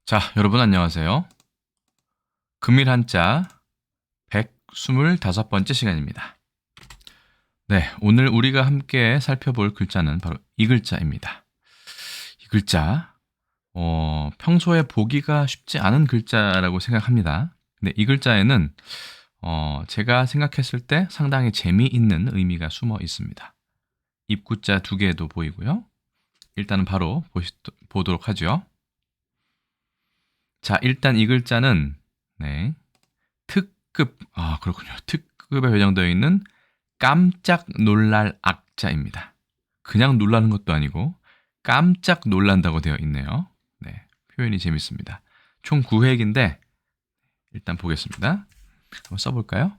자, 여러분 안녕하세요. 금일 한자 125번째 시간입니다. 네, 오늘 우리가 함께 살펴볼 글자는 바로 이 글자입니다. 이 글자, 평소에 보기가 쉽지 않은 글자라고 생각합니다. 근데 이 글자에는 제가 생각했을 때 상당히 재미있는 의미가 숨어 있습니다. 입구자 두 개도 보이고요. 일단은 바로 보도록 하죠. 자, 일단 이 글자는 특급, 그렇군요. 특급에 배정되어 있는 깜짝 놀랄 악자입니다. 그냥 놀라는 것도 아니고 깜짝 놀란다고 되어 있네요. 네, 표현이 재밌습니다. 총 9획인데 일단 보겠습니다. 한번 써볼까요?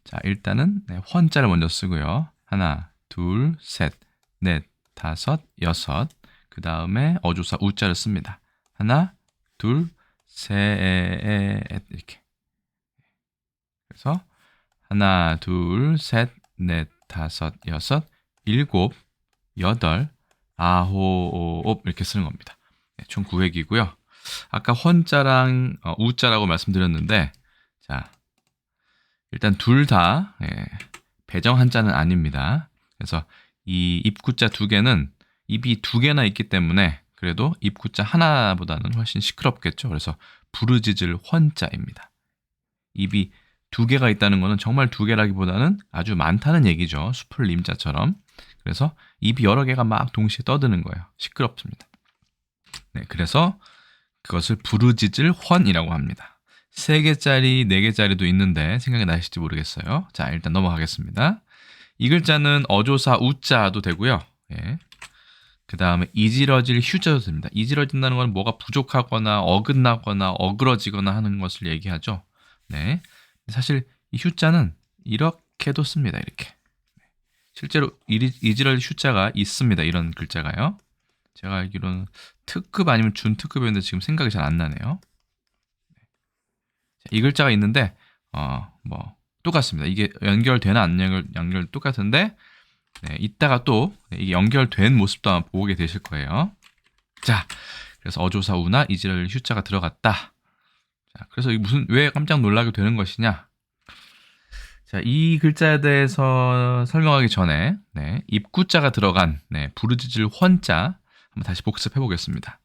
자, 일단은 헌자를 먼저 쓰고요. 하나, 둘, 셋, 넷, 다섯, 여섯. 그 다음에 어조사 우자를 씁니다. 하나, 둘, 셋, 이렇게. 그래서 하나, 둘, 셋, 넷, 다섯, 여섯, 일곱, 여덟, 아홉 이렇게 쓰는 겁니다. 네, 총 9획이고요. 아까 헌자랑 우자라고 말씀드렸는데 자, 일단 둘 다 배정 한자는 아닙니다. 그래서 이 입구자 두 개는 입이 두 개나 있기 때문에 그래도 입구자 하나보다는 훨씬 시끄럽겠죠. 그래서 부르짖을 헌자입니다. 입이 두 개가 있다는 것은 정말 두 개라기보다는 아주 많다는 얘기죠. 숲을 님자처럼. 그래서 입이 여러 개가 막 동시에 떠드는 거예요. 시끄럽습니다. 네, 그래서 그것을 부르짖을 헌이라고 합니다. 3개짜리, 4개짜리도 있는데 생각이 나실지 모르겠어요. 자, 일단 넘어가겠습니다. 이 글자는 어조사 우자도 되고요. 예. 그 다음에 이지러질 휴자도 됩니다. 이지러진다는 건 뭐가 부족하거나 어긋나거나 어그러지거나 하는 것을 얘기하죠. 네. 사실 이 휴자는 이렇게도 씁니다. 이렇게. 실제로 이지러질 휴자가 있습니다. 이런 글자가요. 제가 알기로는 특급 아니면 준특급이었는데 지금 생각이 잘 안 나네요. 이 글자가 있는데 똑같습니다. 이게 연결되나 안 연결 똑같은데 이따가 또 이게 연결된 모습도 아마 보게 되실 거예요. 자, 그래서 어조사 우나 이지럴 휴자가 들어갔다. 자, 그래서 왜 깜짝 놀라게 되는 것이냐? 자, 이 글자에 대해서 설명하기 전에 입구자가 들어간 부르짖을 헌자 한번 다시 복습해 보겠습니다.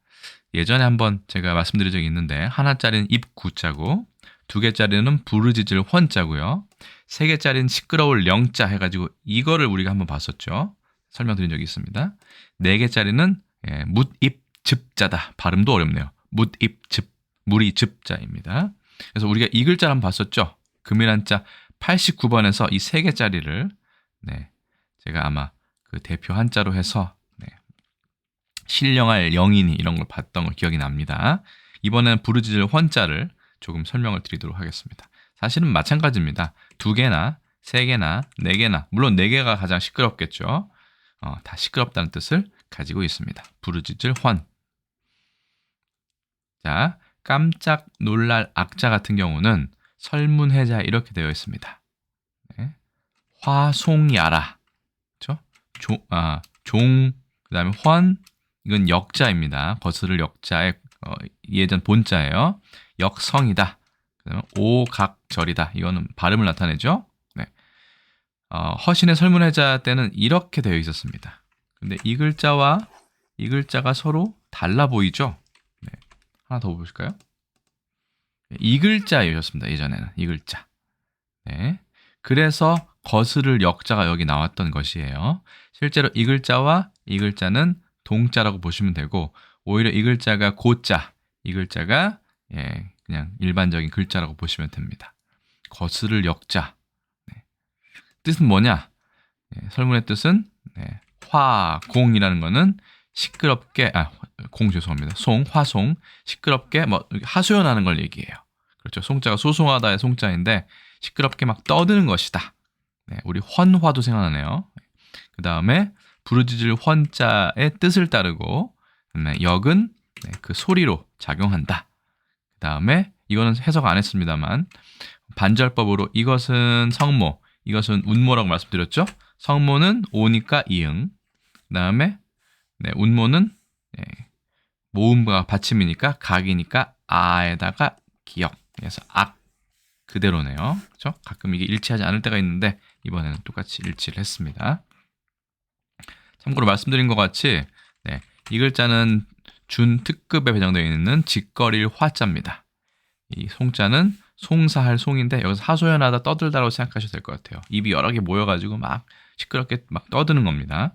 예전에 한번 제가 말씀드린 적이 있는데 하나짜리는 입구자고 2개짜리는 부르짖을 헌자고요. 3개짜리는 시끄러울 영자 해가지고 이거를 우리가 한번 봤었죠. 설명드린 적이 있습니다. 4개짜리는 묻입즙자다. 발음도 어렵네요. 묻입즙, 무리즙자입니다. 그래서 우리가 이 글자를 한번 봤었죠. 금일한자 89번에서 이 3개짜리를 제가 아마 그 대표 한자로 해서 신령할 영인이 이런 걸 봤던 걸 기억이 납니다. 이번에는 부르짖을 헌자를 조금 설명을 드리도록 하겠습니다. 사실은 마찬가지입니다. 2개나 3개나 4개나 물론 4개가 가장 시끄럽겠죠. 다 시끄럽다는 뜻을 가지고 있습니다. 부르짖을 헌. 자, 깜짝 놀랄 악자 같은 경우는 설문해자 이렇게 되어 있습니다. 화송야라. 그렇죠? 종, 그 다음에 헌, 이건 역자입니다. 거스를 역자의 예전 본자예요. 역성이다. 그다음에 오각절이다. 이거는 발음을 나타내죠. 허신의 설문해자 때는 이렇게 되어 있었습니다. 근데 이 글자와 이 글자가 서로 달라 보이죠. 하나 더 보실까요? 이 글자였습니다. 예전에는 이 글자. 그래서 거스를 역자가 여기 나왔던 것이에요. 실제로 이 글자와 이 글자는 동자라고 보시면 되고 오히려 이 글자가 고자, 이 글자가 그냥 일반적인 글자라고 보시면 됩니다. 거스를 역자. 뜻은 뭐냐? 설문의 뜻은 화공이라는 거는 시끄럽게 공 죄송합니다. 화송 시끄럽게 하소연하는 걸 얘기해요. 그렇죠. 송자가 소송하다의 송자인데 시끄럽게 막 떠드는 것이다. 우리 헌화도 생각나네요. 그 다음에 부르짖을 헌자의 뜻을 따르고 역은 그 소리로 작용한다. 그 다음에 이거는 해석 안 했습니다만 반절법으로 이것은 성모, 이것은 운모라고 말씀드렸죠. 성모는 오니까 이응. 그 다음에 운모는 모음과 받침이니까 각이니까 아에다가 기역. 그래서 악 그대로네요. 그렇죠? 가끔 이게 일치하지 않을 때가 있는데 이번에는 똑같이 일치를 했습니다. 참고로 말씀드린 것 같이 네, 이 글자는 준특급에 배정되어 있는 직거릴 화자입니다. 이 송자는 송사할 송인데 여기서 하소연하다 떠들다라고 생각하셔도 될 것 같아요. 입이 여러 개 모여가지고 막 시끄럽게 막 떠드는 겁니다.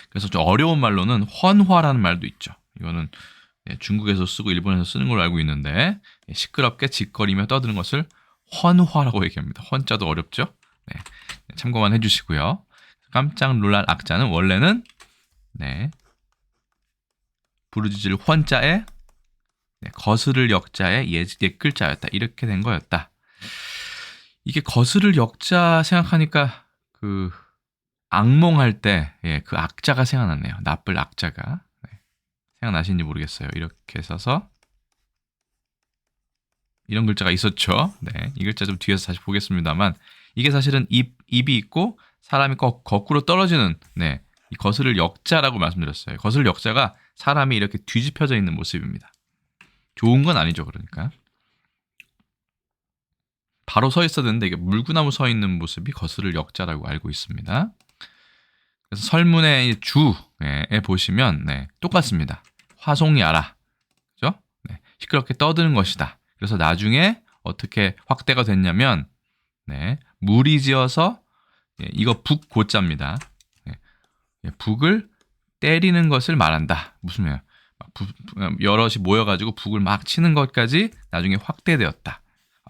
그래서 좀 어려운 말로는 헌화라는 말도 있죠. 이거는 중국에서 쓰고 일본에서 쓰는 걸로 알고 있는데 시끄럽게 짓거리며 떠드는 것을 헌화라고 얘기합니다. 헌자도 어렵죠? 네, 참고만 해주시고요. 깜짝 놀랄 악자는 원래는 네, 부르짖을 헌자에 거스를 역자의 옛 글자였다. 이렇게 된 거였다. 이게 거스를 역자 생각하니까 그 악몽할 때 그 악자가 생각났네요. 나쁠 악자가. 생각나시는지 모르겠어요. 이렇게 써서 이런 글자가 있었죠. 네, 이 글자 좀 뒤에서 다시 보겠습니다만 이게 사실은 입이 있고 사람이 거꾸로 떨어지는 이 거스를 역자라고 말씀드렸어요. 거스를 역자가 사람이 이렇게 뒤집혀져 있는 모습입니다. 좋은 건 아니죠. 그러니까 바로 서 있어야 되는데 이게 물구나무 서 있는 모습이 거스를 역자라고 알고 있습니다. 그래서 설문의 주에 보시면 똑같습니다. 화송야라, 그죠? 시끄럽게 떠드는 것이다. 그래서 나중에 어떻게 확대가 됐냐면 무리지어서 이거 북고자입니다. 북을 때리는 것을 말한다. 무슨 말이야? 여럿이 모여가지고 북을 막 치는 것까지 나중에 확대되었다.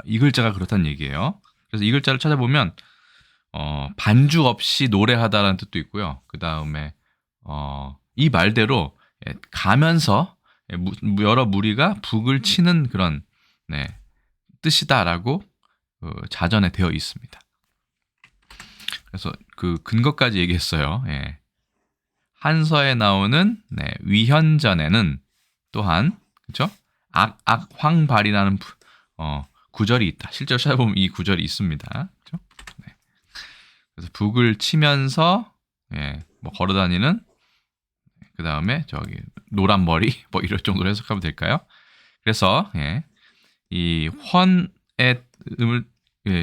이 글자가 그렇다는 얘기예요. 그래서 이 글자를 찾아보면 반주 없이 노래하다라는 뜻도 있고요. 그 다음에 이 말대로 가면서 여러 무리가 북을 치는 그런 뜻이다라고 자전에 되어 있습니다. 그래서 그 근거까지 얘기했어요. 한서에 나오는 위현전에는 또한 그렇죠? 악황발이라는 구절이 있다. 실제로 찾아보면 이 구절이 있습니다. 그렇죠? 그래서 북을 치면서 뭐 걸어다니는 그 다음에 저기 노란 머리 뭐 이럴 정도로 해석하면 될까요? 그래서 이 헌의 음을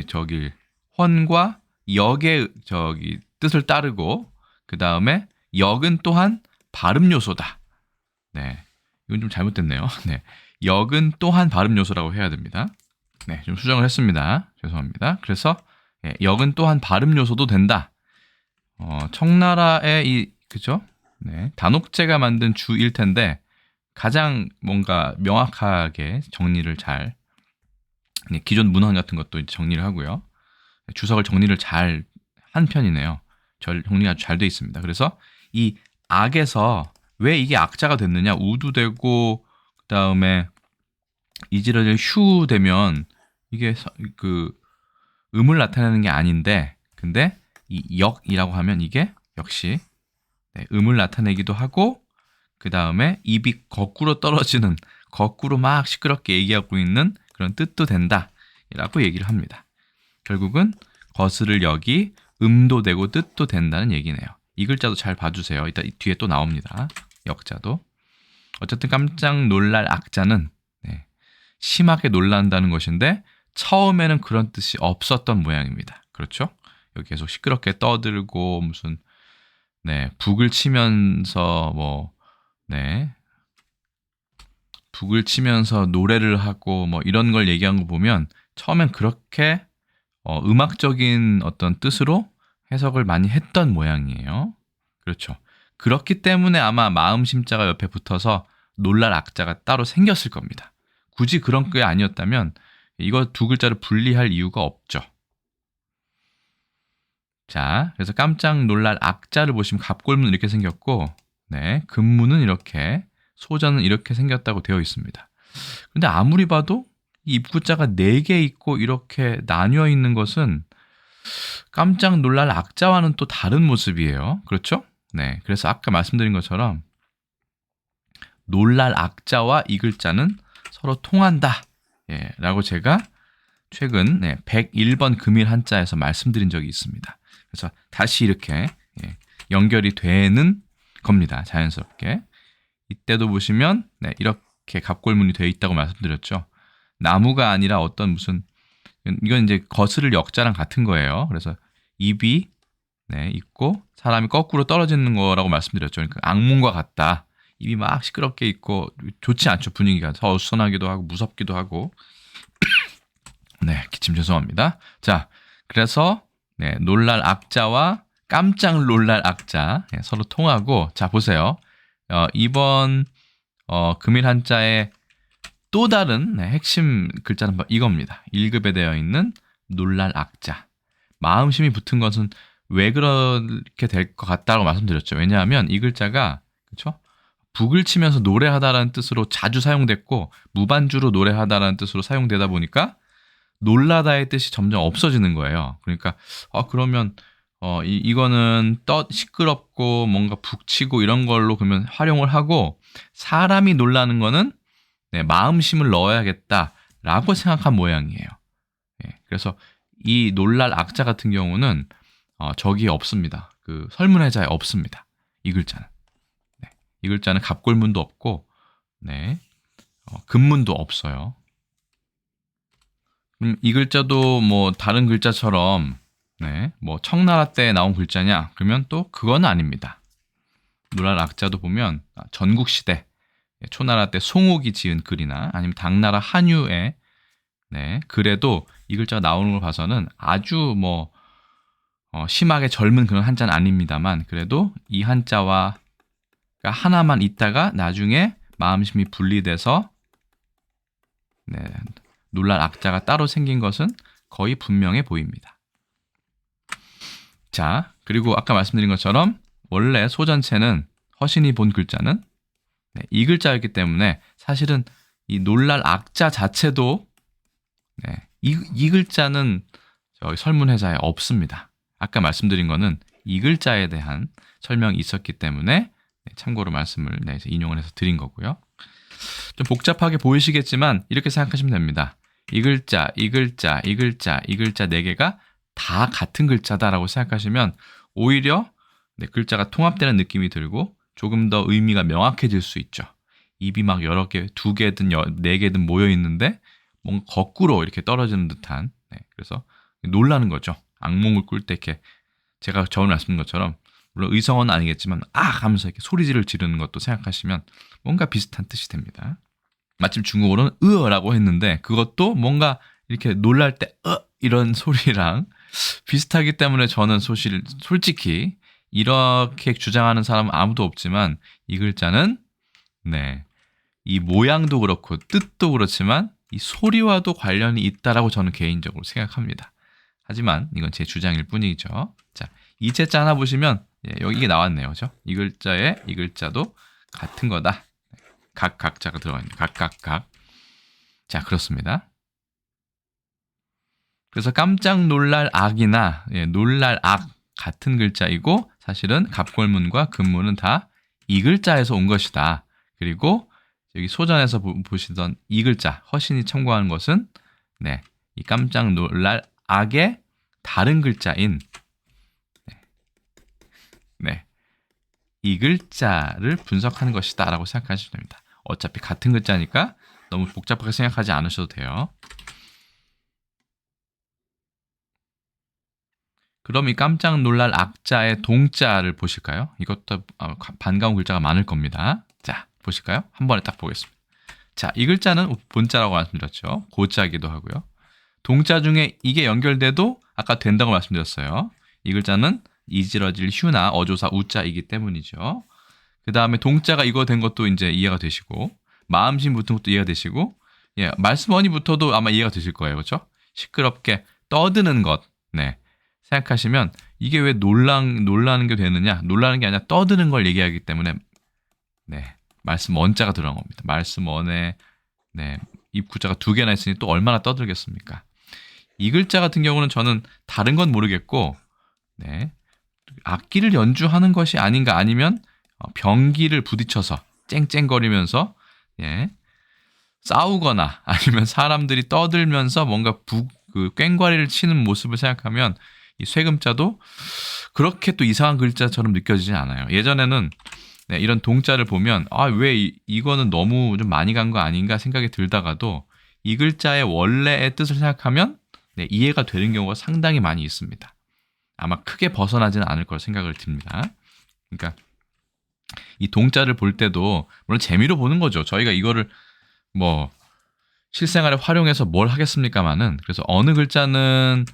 저기 헌과 역의 저기 뜻을 따르고 그 다음에 역은 또한 발음 요소다. 이건 좀 잘못됐네요. 역은 또한 발음 요소라고 해야 됩니다. 좀 수정을 했습니다. 죄송합니다. 그래서 역은 또한 발음 요소도 된다. 청나라의 그죠? 단옥제가 만든 주일 텐데 가장 뭔가 명확하게 정리를 잘 기존 문헌 같은 것도 정리를 하고요. 주석을 정리를 잘 한 편이네요. 정리가 잘 돼 있습니다. 그래서 이 악에서 왜 이게 악자가 됐느냐? 우두되고 그 다음에 이지러질 휴 되면 이게 그 음을 나타내는 게 아닌데 근데 이 역이라고 하면 이게 역시 음을 나타내기도 하고 그 다음에 입이 거꾸로 떨어지는 거꾸로 막 시끄럽게 얘기하고 있는 그런 뜻도 된다 라고 얘기를 합니다. 결국은 거스를 역이 음도 되고 뜻도 된다는 얘기네요. 이 글자도 잘 봐주세요. 이따 뒤에 또 나옵니다. 역자도. 어쨌든 깜짝 놀랄 악자는 심하게 놀란다는 것인데 처음에는 그런 뜻이 없었던 모양입니다. 그렇죠? 여기 계속 시끄럽게 떠들고 무슨 북을 치면서 북을 치면서 노래를 하고 뭐 이런 걸 얘기한 거 보면 처음엔 그렇게 음악적인 어떤 뜻으로 해석을 많이 했던 모양이에요. 그렇죠. 그렇기 때문에 아마 마음심자가 옆에 붙어서 놀랄 악자가 따로 생겼을 겁니다. 굳이 그런 게 아니었다면 이거 두 글자를 분리할 이유가 없죠. 자, 그래서 깜짝 놀랄 악자를 보시면 갑골문 이렇게 생겼고 근문은 이렇게 소자는 이렇게 생겼다고 되어 있습니다. 근데 아무리 봐도 이 입구자가 4개 있고 이렇게 나뉘어 있는 것은 깜짝 놀랄 악자와는 또 다른 모습이에요. 그렇죠? 그래서 아까 말씀드린 것처럼 놀랄 악자와 이 글자는 서로 통한다. 라고 제가 최근 101번 금일 한자에서 말씀드린 적이 있습니다. 그래서 다시 이렇게 연결이 되는 겁니다. 자연스럽게. 이때도 보시면 네, 이렇게 갑골문이 되어 있다고 말씀드렸죠. 나무가 아니라 어떤 무슨 이건 이제 거스를 역자랑 같은 거예요. 그래서 입이 네, 있고 사람이 거꾸로 떨어지는 거라고 말씀드렸죠. 그러니까 악몽과 같다. 입이 막 시끄럽게 있고 좋지 않죠. 분위기가 더 어수선하기도 하고 무섭기도 하고. 네, 기침 죄송합니다. 자, 그래서 네, 놀랄 악자와 깜짝 놀랄 악자 네, 서로 통하고 자 보세요. 이번 금일 한자의 또 다른 네, 핵심 글자는 이겁니다. 1급에 되어 있는 놀랄 악자. 마음심이 붙은 것은 왜 그렇게 될 것 같다고 말씀드렸죠. 왜냐하면 이 글자가 그렇죠? 북을 치면서 노래하다라는 뜻으로 자주 사용됐고 무반주로 노래하다라는 뜻으로 사용되다 보니까 놀라다의 뜻이 점점 없어지는 거예요. 그러니까 그러면 이거는 시끄럽고 뭔가 북치고 이런 걸로 그러면 활용을 하고 사람이 놀라는 거는 네, 마음심을 넣어야겠다라고 생각한 모양이에요. 예, 그래서 이 놀랄 악자 같은 경우는 적이 없습니다. 그 설문해자에 없습니다. 이 글자는. 네, 이 글자는 갑골문도 없고 네, 금문도 없어요. 이 글자도 뭐 다른 글자처럼 네, 뭐 청나라 때 나온 글자냐? 그러면 또 그건 아닙니다. 놀랄 악자도 보면 전국시대 초나라 때 송옥이 지은 글이나 아니면 당나라 한유의 네, 글에도 이 글자가 나오는 걸 봐서는 아주 뭐 심하게 젊은 그런 한자는 아닙니다만 그래도 이 한자와 하나만 있다가 나중에 마음심이 분리돼서 네, 놀랄 악자가 따로 생긴 것은 거의 분명해 보입니다. 자, 그리고 아까 말씀드린 것처럼 원래 소전체는 허신이 본 글자는 네, 이 글자였기 때문에 사실은 이 놀랄 악자 자체도 네, 이 글자는 저희 설문회자에 없습니다. 아까 말씀드린 거는 이 글자에 대한 설명이 있었기 때문에 네, 참고로 말씀을 네, 인용을 해서 드린 거고요. 좀 복잡하게 보이시겠지만 이렇게 생각하시면 됩니다. 이 글자, 이 글자, 이 글자, 이 글자 4개가 다 같은 글자다라고 생각하시면 오히려 네, 글자가 통합되는 느낌이 들고 조금 더 의미가 명확해질 수 있죠. 입이 막 여러 개, 2개든 4개든 모여 있는데 뭔가 거꾸로 이렇게 떨어지는 듯한 네, 그래서 놀라는 거죠. 악몽을 꿀 때 이렇게 제가 저번에 말씀드린 것처럼 물론 의성어는 아니겠지만 하면서 이렇게 소리질을 지르는 것도 생각하시면 뭔가 비슷한 뜻이 됩니다. 마침 중국어로는 으어라고 했는데 그것도 뭔가 이렇게 놀랄 때 이런 소리랑 비슷하기 때문에 저는 솔직히 이렇게 주장하는 사람은 아무도 없지만 이 글자는 네, 이 모양도 그렇고 뜻도 그렇지만 이 소리와도 관련이 있다라고 저는 개인적으로 생각합니다. 하지만 이건 제 주장일 뿐이죠. 자, 이 제자 하나 보시면 여기 이게 나왔네요. 그죠? 이 글자에 이 글자도 같은 거다. 각자가 들어가 있는 각. 자, 그렇습니다. 그래서 깜짝 놀랄 악이나 놀랄 악 같은 글자이고 사실은 갑골문과 금문은 다 이 글자에서 온 것이다. 그리고 여기 소전에서 보시던 이 글자 허신이 첨가한 것은 네, 이 깜짝 놀랄 악의 다른 글자인 네, 이 글자를 분석하는 것이다 라고 생각하시면 됩니다. 어차피 같은 글자니까 너무 복잡하게 생각하지 않으셔도 돼요. 그럼 이 깜짝 놀랄 악자의 동자를 보실까요? 이것도 반가운 글자가 많을 겁니다. 자, 보실까요? 한 번에 딱 보겠습니다. 자, 이 글자는 본자라고 말씀드렸죠. 고자기도 하고요. 동자 중에 이게 연결돼도 아까 된다고 말씀드렸어요. 이 글자는 이지러질 휴나 어조사 우자이기 때문이죠. 그 다음에 동자가 이거 된 것도 이제 이해가 되시고 마음심 붙은 것도 이해가 되시고 말씀원이부터도 아마 이해가 되실 거예요. 그렇죠? 시끄럽게 떠드는 것. 네. 생각하시면 이게 왜 놀라는 게 되느냐? 놀라는 게 아니라 떠드는 걸 얘기하기 때문에 네. 말씀 원자가 들어간 겁니다. 말씀 원에 네. 입구자가 2개나 있으니 또 얼마나 떠들겠습니까? 이 글자 같은 경우는 저는 다른 건 모르겠고 네. 악기를 연주하는 것이 아닌가 아니면 병기를 부딪혀서 쨍쨍거리면서 싸우거나 아니면 사람들이 떠들면서 뭔가 꽹과리를 치는 모습을 생각하면 이 쇠금자도 그렇게 또 이상한 글자처럼 느껴지진 않아요. 예전에는 네, 이런 동자를 보면 왜 이거는 너무 좀 많이 간 거 아닌가 생각이 들다가도 이 글자의 원래의 뜻을 생각하면 네, 이해가 되는 경우가 상당히 많이 있습니다. 아마 크게 벗어나지는 않을 걸 생각을 듭니다. 그러니까 이 동자를 볼 때도 물론 재미로 보는 거죠. 저희가 이거를 뭐 실생활에 활용해서 뭘 하겠습니까마는 그래서 어느 글자는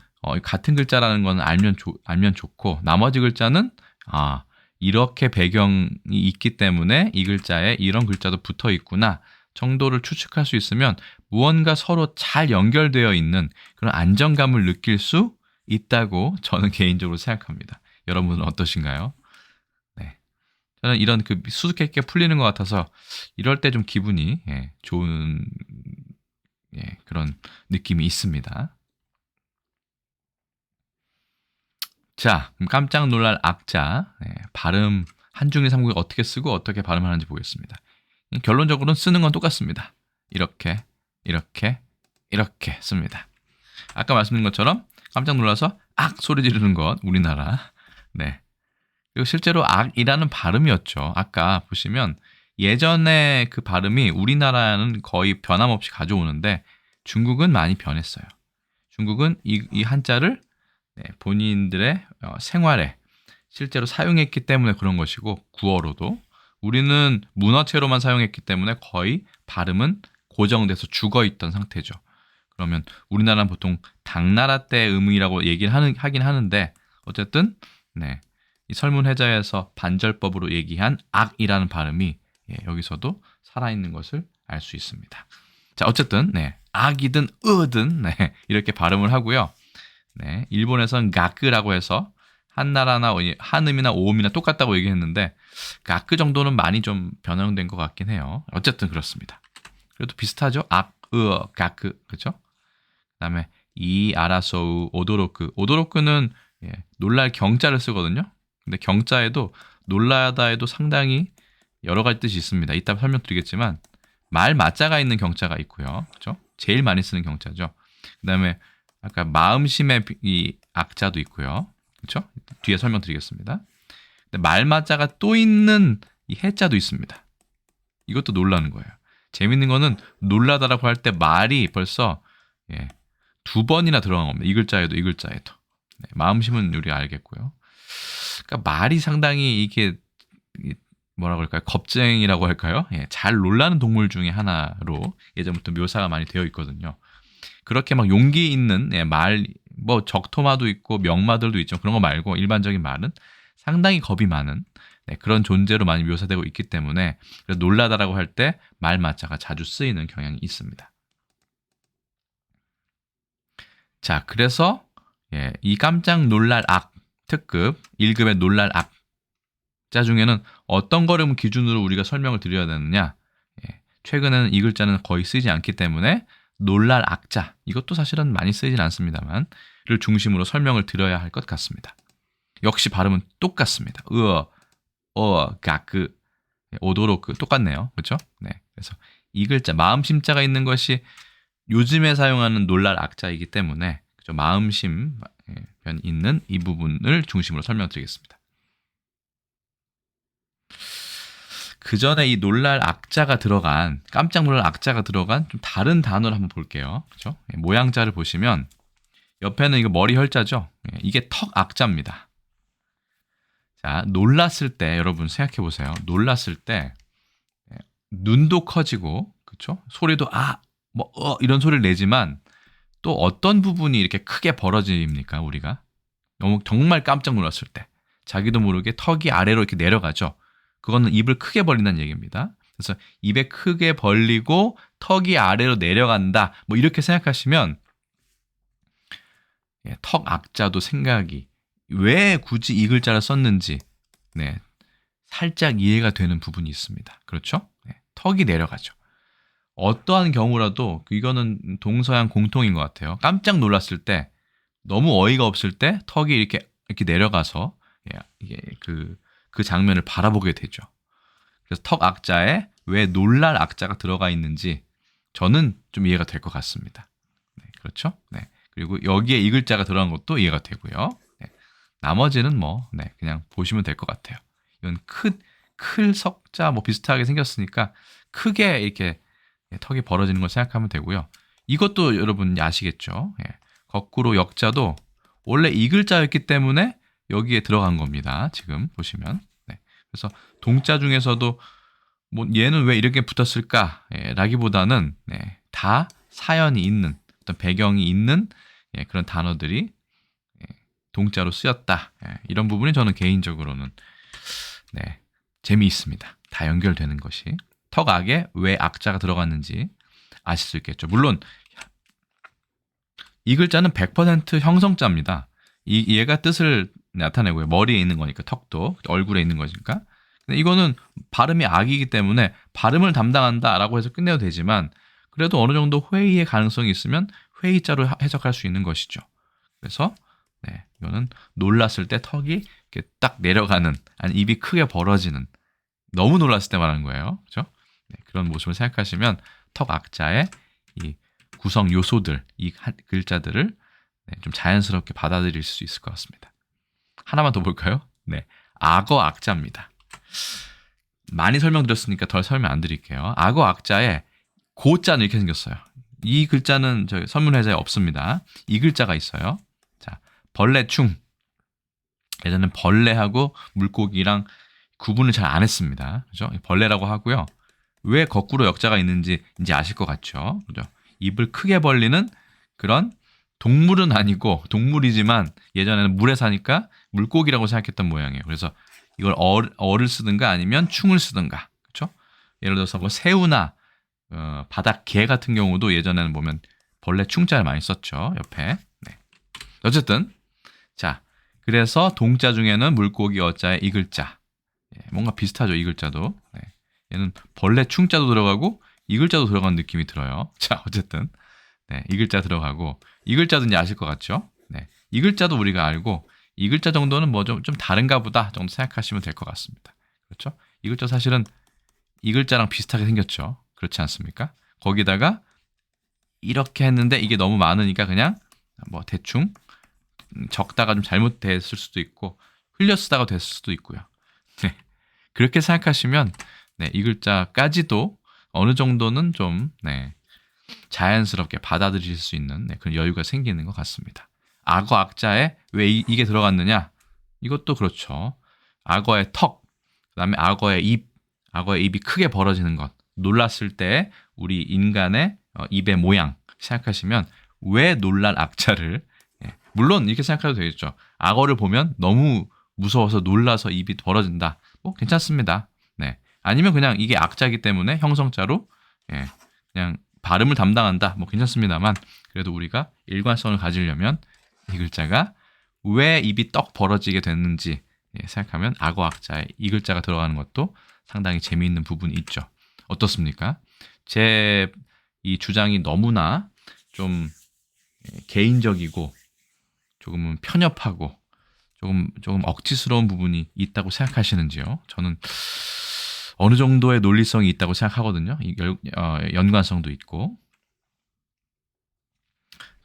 같은 글자라는 건 알면 좋고 나머지 글자는 이렇게 배경이 있기 때문에 이 글자에 이런 글자도 붙어 있구나 정도를 추측할 수 있으면 무언가 서로 잘 연결되어 있는 그런 안정감을 느낄 수 있다고 저는 개인적으로 생각합니다. 여러분은 어떠신가요? 네. 저는 이런 그 수수께끼 풀리는 것 같아서 이럴 때 좀 기분이 좋은 그런 느낌이 있습니다. 자, 그럼 깜짝 놀랄 악자 발음 한중일 삼국이 어떻게 쓰고 어떻게 발음하는지 보겠습니다. 결론적으로는 쓰는 건 똑같습니다. 이렇게 씁니다. 아까 말씀드린 것처럼 깜짝 놀라서 악 소리 지르는 것 우리나라. 네. 그리고 실제로 악이라는 발음이었죠. 아까 보시면 예전에 그 발음이 우리나라는 거의 변함없이 가져오는데 중국은 많이 변했어요. 중국은 이 한자를 본인들의 생활에 실제로 사용했기 때문에 그런 것이고 구어로도 우리는 문어체로만 사용했기 때문에 거의 발음은 고정돼서 죽어있던 상태죠. 그러면 우리나라는 보통 당나라 때 의문이라고 하긴 하는데 어쨌든 이 설문해자에서 반절법으로 얘기한 악이라는 발음이 여기서도 살아있는 것을 알 수 있습니다. 자, 어쨌든 악이든 으든 이렇게 발음을 하고요. 일본에서는 가크라고 해서 한나라나 한음이나 오음이나 똑같다고 얘기했는데 가크 정도는 많이 좀 변형된 것 같긴 해요. 어쨌든 그렇습니다. 그래도 비슷하죠? 악, 가크, 그렇죠? 그다음에 이, 아라소우, 오도로크. 오도로크는 놀랄 경자를 쓰거든요. 근데 경자에도 놀라다에도 상당히 여러 가지 뜻이 있습니다. 이따 설명드리겠지만 말 맞자가 있는 경자가 있고요. 그렇죠? 제일 많이 쓰는 경자죠. 그다음에 아까 마음심의 이 악자도 있고요. 그렇죠? 뒤에 설명드리겠습니다. 근데 말 맞자가 또 있는 이 해자도 있습니다. 이것도 놀라는 거예요. 재밌는 거는 놀라다라고 할 때 말이 벌써 두 번이나 들어간 겁니다. 이 글자에도 이 글자에도. 마음심은 우리가 알겠고요. 그러니까 말이 상당히 이게 뭐라고 할까요? 겁쟁이라고 할까요? 잘 놀라는 동물 중에 하나로 예전부터 묘사가 많이 되어 있거든요. 그렇게 막 용기 있는 말, 뭐 적토마도 있고 명마들도 있죠. 그런 거 말고 일반적인 말은 상당히 겁이 많은 그런 존재로 많이 묘사되고 있기 때문에 놀라다라고 할 때 말 맞자가 자주 쓰이는 경향이 있습니다. 자, 그래서 이 깜짝 놀랄 악 특급 1급의 놀랄 악자 중에는 어떤 거를 기준으로 우리가 설명을 드려야 되느냐? 최근에는 이 글자는 거의 쓰이지 않기 때문에 놀랄 악자, 이것도 사실은 많이 쓰이진 않습니다만 를 중심으로 설명을 드려야 할 것 같습니다. 역시 발음은 똑같습니다. 가크, 오도로크 똑같네요. 그렇죠? 그래서 이 글자 마음심자가 있는 것이 요즘에 사용하는 놀랄 악자이기 때문에 그렇죠? 마음심 변 있는 이 부분을 중심으로 설명드리겠습니다. 그 전에 이 놀랄 악자가 들어간 깜짝 놀랄 악자가 들어간 좀 다른 단어를 한번 볼게요. 그렇죠? 모양자를 보시면 옆에는 이거 머리 혈자죠. 이게 턱 악자입니다. 자, 놀랐을 때 여러분 생각해 보세요. 놀랐을 때 눈도 커지고 그렇죠? 소리도 이런 소리를 내지만 또 어떤 부분이 이렇게 크게 벌어집니까? 우리가 너무 정말 깜짝 놀랐을 때 자기도 모르게 턱이 아래로 이렇게 내려가죠. 그거는 입을 크게 벌린다는 얘기입니다. 그래서 입에 크게 벌리고 턱이 아래로 내려간다. 뭐 이렇게 생각하시면 턱 악자도 생각이 왜 굳이 이 글자를 썼는지 살짝 이해가 되는 부분이 있습니다. 그렇죠? 턱이 내려가죠. 어떠한 경우라도 이거는 동서양 공통인 것 같아요. 깜짝 놀랐을 때 너무 어이가 없을 때 턱이 이렇게 내려가서 이게 그 장면을 바라보게 되죠. 그래서 턱 악자에 왜 놀랄 악자가 들어가 있는지 저는 좀 이해가 될 것 같습니다. 그렇죠? 그리고 여기에 이 글자가 들어간 것도 이해가 되고요. 나머지는 그냥 보시면 될 것 같아요. 이건 클 석자 뭐 비슷하게 생겼으니까 크게 이렇게 턱이 벌어지는 걸 생각하면 되고요. 이것도 여러분 아시겠죠? 예. 거꾸로 역자도 원래 이 글자였기 때문에 여기에 들어간 겁니다. 지금 보시면. 네. 그래서 동자 중에서도 뭐 얘는 왜 이렇게 붙었을까? 예, 라기보다는 네, 다 사연이 있는 어떤 배경이 있는 예, 그런 단어들이 예, 동자로 쓰였다. 예, 이런 부분이 저는 개인적으로는 네, 재미있습니다. 다 연결되는 것이. 턱 악에 왜 악자가 들어갔는지 아실 수 있겠죠. 물론 이 글자는 100% 형성자입니다. 얘가 뜻을 나타내고요. 머리에 있는 거니까 턱도 얼굴에 있는 거니까. 근데 이거는 발음이 악이기 때문에 발음을 담당한다라고 해서 끝내도 되지만 그래도 어느 정도 회의의 가능성이 있으면 회의자로 해석할 수 있는 것이죠. 그래서 네, 이거는 놀랐을 때 턱이 이렇게 딱 내려가는 아니 입이 크게 벌어지는 너무 놀랐을 때 말하는 거예요. 그렇죠? 네, 그런 모습을 생각하시면 턱 악자의 이 구성 요소들, 이 글자들을 네, 좀 자연스럽게 받아들일 수 있을 것 같습니다. 하나만 더 볼까요? 네, 악어 악자입니다. 많이 설명드렸으니까 덜 설명 안 드릴게요. 악어 악자에 고자는 이렇게 생겼어요. 이 글자는 저희 선문회자에 없습니다. 이 글자가 있어요. 자, 벌레충. 예전엔 벌레하고 물고기랑 구분을 잘 안 했습니다. 그죠? 벌레라고 하고요. 왜 거꾸로 역자가 있는지 이제 아실 것 같죠? 그죠? 입을 크게 벌리는 그런 동물은 아니고 동물이지만 예전에는 물에 사니까 물고기라고 생각했던 모양이에요. 그래서 이걸 어를 쓰든가 아니면 충을 쓰든가. 그렇죠? 예를 들어서 뭐 새우나 바닥 개 같은 경우도 예전에는 보면 벌레 충자를 많이 썼죠. 옆에. 네. 어쨌든 자, 그래서 동자 중에는 물고기 어자에 이 글자. 예, 뭔가 비슷하죠. 이 글자도. 네. 얘는 벌레 충자도 들어가고 이 글자도 들어가는 느낌이 들어요. 자, 어쨌든 네, 이 글자 들어가고 이 글자도 이제 아실 것 같죠? 네, 이 글자도 우리가 알고 이 글자 정도는 뭐 좀 다른가 보다 정도 생각하시면 될 것 같습니다. 그렇죠? 이 글자 사실은 이 글자랑 비슷하게 생겼죠. 그렇지 않습니까? 거기다가 이렇게 했는데 이게 너무 많으니까 그냥 뭐 대충 적다가 좀 잘못됐을 수도 있고 흘려 쓰다가 됐을 수도 있고요. 네, 그렇게 생각하시면 네, 이 글자까지도 어느 정도는 좀 네, 자연스럽게 받아들일 수 있는 네, 그런 여유가 생기는 것 같습니다. 악어 악자에 왜 이게 들어갔느냐? 이것도 그렇죠. 악어의 턱, 그다음에 악어의 입, 악어의 입이 크게 벌어지는 것. 놀랐을 때 우리 인간의 입의 모양 생각하시면 왜 놀랄 악자를 예, 물론 이렇게 생각해도 되겠죠. 악어를 보면 너무 무서워서 놀라서 입이 벌어진다. 뭐 괜찮습니다. 네. 아니면 그냥 이게 악자이기 때문에 형성자로 예, 그냥 발음을 담당한다. 뭐 괜찮습니다만 그래도 우리가 일관성을 가지려면 이 글자가 왜 입이 떡 벌어지게 됐는지 예, 생각하면 악어 악자에 이 글자가 들어가는 것도 상당히 재미있는 부분이 있죠. 어떻습니까? 제 이 주장이 너무나 좀 개인적이고 조금은 편협하고 조금 억지스러운 부분이 있다고 생각하시는지요? 저는 어느 정도의 논리성이 있다고 생각하거든요. 연관성도 있고.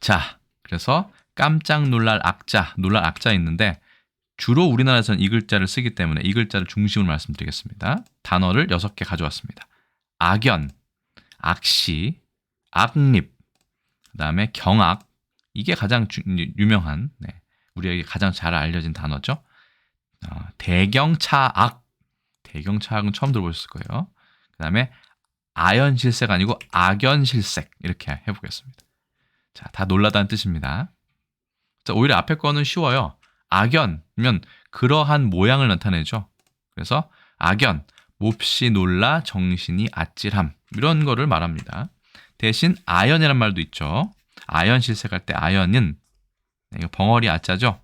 자, 그래서 깜짝 놀랄 악자 있는데 주로 우리나라에서는 이 글자를 쓰기 때문에 이 글자를 중심으로 말씀드리겠습니다. 단어를 6개 가져왔습니다. 악연, 악시, 악립, 그다음에 경악. 이게 가장 유명한 네, 우리에게 가장 잘 알려진 단어죠. 대경차악. 대경차악은 처음 들어보셨을 거예요. 그다음에 아연실색 아니고 악연실색 이렇게 해보겠습니다. 자, 다 놀라다는 뜻입니다. 자, 오히려 앞에 거는 쉬워요. 악연이면 그러한 모양을 나타내죠. 그래서 악연, 몹시 놀라 정신이 아찔함 이런 거를 말합니다. 대신 아연이란 말도 있죠. 아연실색할 때 아연은 이거 벙어리 아자죠.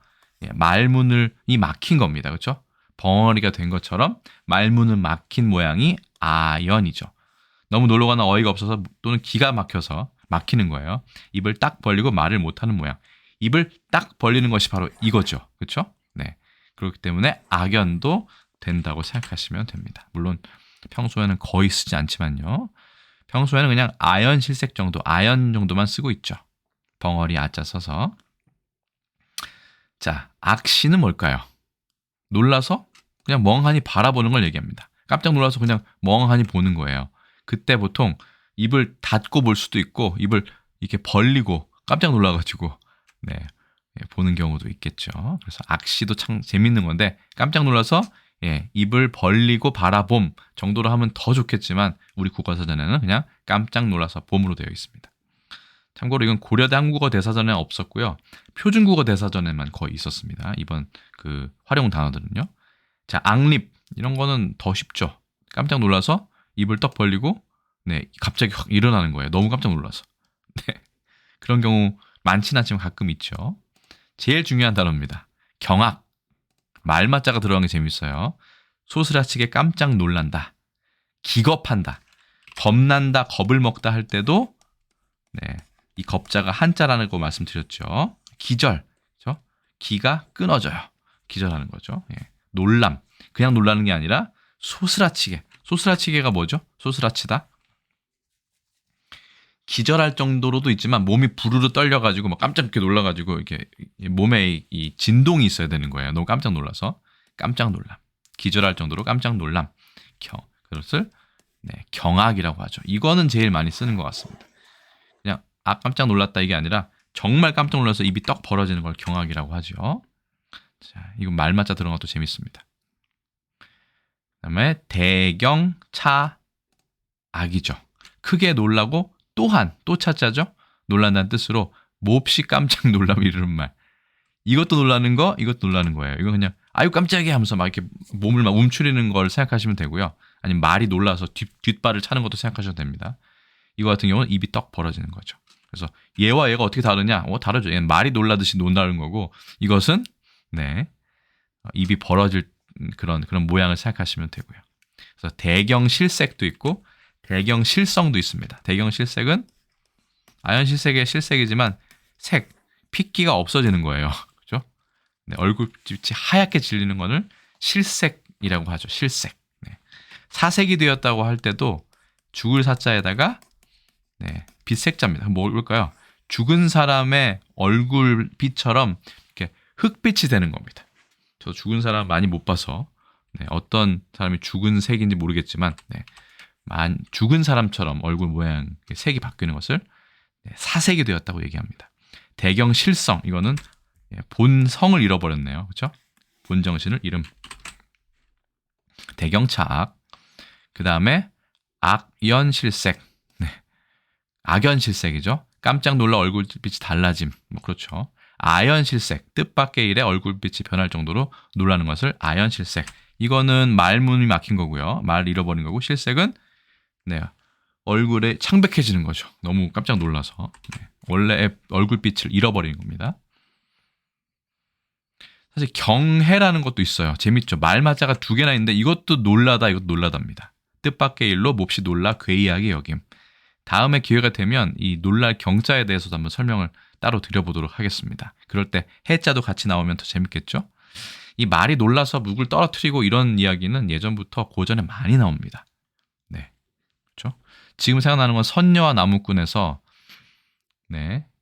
말문이 막힌 겁니다. 그렇죠? 벙어리가 된 것처럼 말문을 막힌 모양이 아연이죠. 너무 놀러가나 어이가 없어서 또는 기가 막혀서 막히는 거예요. 입을 딱 벌리고 말을 못하는 모양. 입을 딱 벌리는 것이 바로 이거죠. 그렇죠? 네. 그렇기 때문에 악연도 된다고 생각하시면 됩니다. 물론 평소에는 거의 쓰지 않지만요. 평소에는 그냥 아연 실색 정도, 아연 정도만 쓰고 있죠. 벙어리 아자 써서. 자, 악시는 뭘까요? 놀라서 그냥 멍하니 바라보는 걸 얘기합니다. 깜짝 놀라서 그냥 멍하니 보는 거예요. 그때 보통 입을 닫고 볼 수도 있고 입을 이렇게 벌리고 깜짝 놀라가지고 네, 보는 경우도 있겠죠. 그래서 악시도 참 재밌는 건데 깜짝 놀라서 입을 벌리고 바라봄 정도로 하면 더 좋겠지만 우리 국어사전에는 그냥 깜짝 놀라서 봄으로 되어 있습니다. 참고로 이건 고려대 한국어 대사전에 없었고요. 표준국어 대사전에만 거의 있었습니다. 이번 그 활용 단어들은요. 자, 앙립 이런 거는 더 쉽죠. 깜짝 놀라서 입을 떡 벌리고 네, 갑자기 확 일어나는 거예요. 너무 깜짝 놀라서. 네. 그런 경우 많지는 않지만 가끔 있죠. 제일 중요한 단어입니다. 경악. 말맞자가 들어간 게 재밌어요. 소스라치게 깜짝 놀란다. 기겁한다. 겁난다, 겁을 먹다 할 때도 네, 이 겁자가 한자라는 거 말씀드렸죠. 기절. 그렇죠? 기가 끊어져요. 기절하는 거죠. 놀람. 그냥 놀라는 게 아니라 소스라치게. 소스라치게가 뭐죠? 소스라치다. 기절할 정도로도 있지만 몸이 부르르 떨려가지고 막 깜짝 이렇게 놀라가지고 이렇게 몸에 이 진동이 있어야 되는 거예요. 너무 깜짝 놀라서 깜짝 놀람, 기절할 정도로 깜짝 놀람, 그것을 경악이라고 하죠. 이거는 제일 많이 쓰는 것 같습니다. 그냥 깜짝 놀랐다 이게 아니라 정말 깜짝 놀라서 입이 떡 벌어지는 걸 경악이라고 하죠. 자, 이건 말맞자 들어간 것도 재밌습니다. 그다음에 대경차악이죠. 크게 놀라고 또한 또 차자죠. 놀란다는 뜻으로 몹시 깜짝 놀라고 이르는 말. 이것도 놀라는 거, 이것도 놀라는 거예요. 이건 그냥 아유 깜짝이야 하면서 막 이렇게 몸을 막 움츠리는 걸 생각하시면 되고요. 아니면 말이 놀라서 뒷발을 차는 것도 생각하셔도 됩니다. 이거 같은 경우는 입이 떡 벌어지는 거죠. 그래서 얘와 얘가 어떻게 다르냐? 다르죠. 얘는 말이 놀라듯이 논다는 거고 이것은 입이 벌어질 그런 모양을 생각하시면 되고요. 그래서 대경실색도 있고 대경실성도 있습니다. 대경실색은 아연실색의 실색이지만 핏기가 없어지는 거예요. 그죠? 네, 얼굴빛이 하얗게 질리는 거를 실색이라고 하죠. 실색. 네. 사색이 되었다고 할 때도 죽을 사자에다가 빛색자입니다. 뭘까요? 죽은 사람의 얼굴빛처럼 이렇게 흑빛이 되는 겁니다. 저 죽은 사람 많이 못 봐서 어떤 사람이 죽은 색인지 모르겠지만 죽은 사람처럼 얼굴 모양 색이 바뀌는 것을 사색이 되었다고 얘기합니다. 대경실성 이거는 본성을 잃어버렸네요. 그렇죠? 본정신을 잃음. 대경차악. 그 다음에 악연실색. 악연실색이죠. 깜짝 놀라 얼굴빛이 달라짐. 그렇죠. 아연실색. 뜻밖의 일에 얼굴빛이 변할 정도로 놀라는 것을 아연실색. 이거는 말문이 막힌 거고요. 말 잃어버린 거고 실색은 얼굴에 창백해지는 거죠. 너무 깜짝 놀라서 원래의 얼굴빛을 잃어버리는 겁니다. 사실 경해라는 것도 있어요. 재밌죠. 말맞자가 두 개나 있는데 이것도 놀라다, 이것도 놀라답니다. 뜻밖의 일로 몹시 놀라 괴이하게 여김. 다음에 기회가 되면 이 놀랄 경자에 대해서도 한번 설명을 따로 드려보도록 하겠습니다. 그럴 때 해자도 같이 나오면 더 재밌겠죠. 이 말이 놀라서 묵을 떨어뜨리고 이런 이야기는 예전부터 고전에 많이 나옵니다. 그렇죠? 지금 생각나는 건 선녀와 나무꾼에서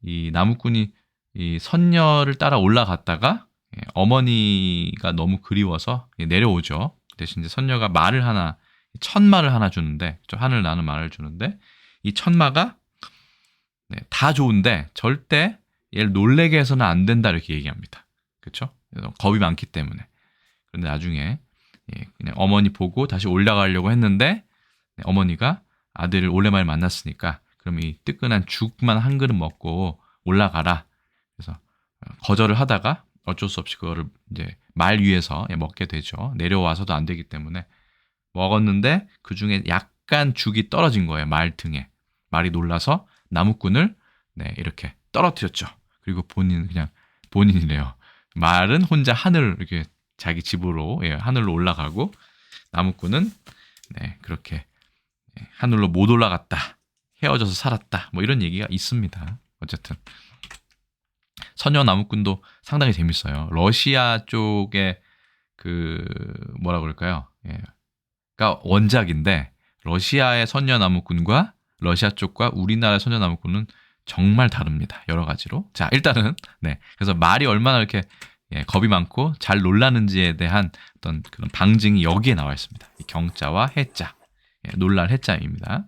이 나무꾼이 이 선녀를 따라 올라갔다가 어머니가 너무 그리워서 내려오죠. 대신 이제 선녀가 천마를 하나 주는데, 하늘 나는 말을 주는데 이 천마가 다 좋은데 절대 얘를 놀래게 해서는 안 된다 이렇게 얘기합니다. 그렇죠? 겁이 많기 때문에. 그런데 나중에 그냥 어머니 보고 다시 올라가려고 했는데 어머니가 아들을 오랜만에 만났으니까 그럼 이 뜨끈한 죽만 한 그릇 먹고 올라가라. 그래서 거절을 하다가 어쩔 수 없이 그거를 이제 말 위에서 먹게 되죠. 내려와서도 안 되기 때문에 먹었는데 그 중에 약간 죽이 떨어진 거예요. 말 등에. 말이 놀라서 나무꾼을 이렇게 떨어뜨렸죠. 그리고 본인이래요. 말은 혼자 하늘 이렇게 자기 집으로 하늘로 올라가고 나무꾼은 그렇게 하늘로 못 올라갔다. 헤어져서 살았다. 뭐 이런 얘기가 있습니다. 어쨌든 선녀 나무꾼도 상당히 재밌어요. 러시아 쪽에 뭐라 그럴까요? 그러니까 원작인데 러시아의 선녀 나무꾼과 러시아 쪽과 우리나라의 선녀 나무꾼은 정말 다릅니다. 여러 가지로. 자, 일단은 그래서 말이 얼마나 이렇게 예, 겁이 많고 잘 놀라는지에 대한 어떤 그런 방증이 여기에 나와 있습니다. 이 경자와 해자, 예, 놀랄 해자입니다.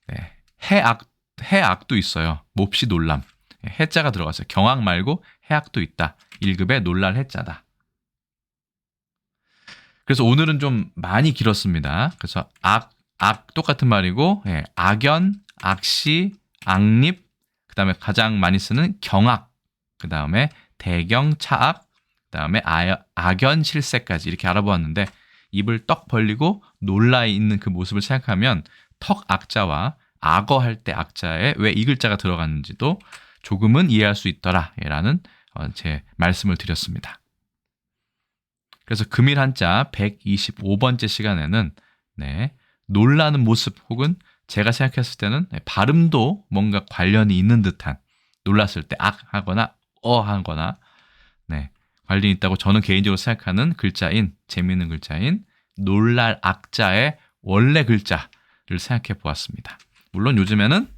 네, 해악도 있어요. 몹시 놀람. 예, 해자가 들어갔어요. 경악 말고 해악도 있다. 1급의 놀랄 해자다. 그래서 오늘은 좀 많이 길었습니다. 그래서 악 똑같은 말이고, 예, 악연, 악시, 악립, 그 다음에 가장 많이 쓰는 경악, 그 다음에 대경, 차악, 그 다음에 악연, 실세까지 이렇게 알아보았는데, 입을 떡 벌리고 놀라 있는 그 모습을 생각하면 턱 악자와 악어할 때 악자에 왜 이 글자가 들어갔는지도 조금은 이해할 수 있더라 라는 제 말씀을 드렸습니다. 그래서 금일 한자 125번째 시간에는 네, 놀라는 모습 혹은 제가 생각했을 때는 발음도 뭔가 관련이 있는 듯한 놀랐을 때 악하거나 하거나 네, 관련이 있다고 저는 개인적으로 생각하는 글자인 재미있는 글자인 놀랄 악자의 원래 글자를 생각해 보았습니다. 물론 요즘에는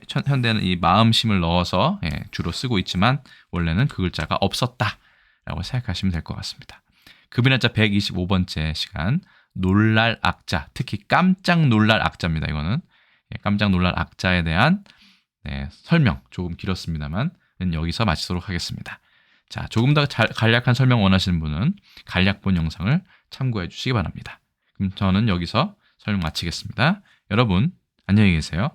현대는 이 마음심을 넣어서 주로 쓰고 있지만 원래는 그 글자가 없었다라고 생각하시면 될 것 같습니다. 급인한자 125번째 시간 놀랄 악자, 특히 깜짝 놀랄 악자입니다. 이거는 깜짝 놀랄 악자에 대한 설명 조금 길었습니다만 여기서 마치도록 하겠습니다. 자, 조금 더 간략한 설명 원하시는 분은 간략본 영상을 참고해 주시기 바랍니다. 그럼 저는 여기서 설명 마치겠습니다. 여러분 안녕히 계세요.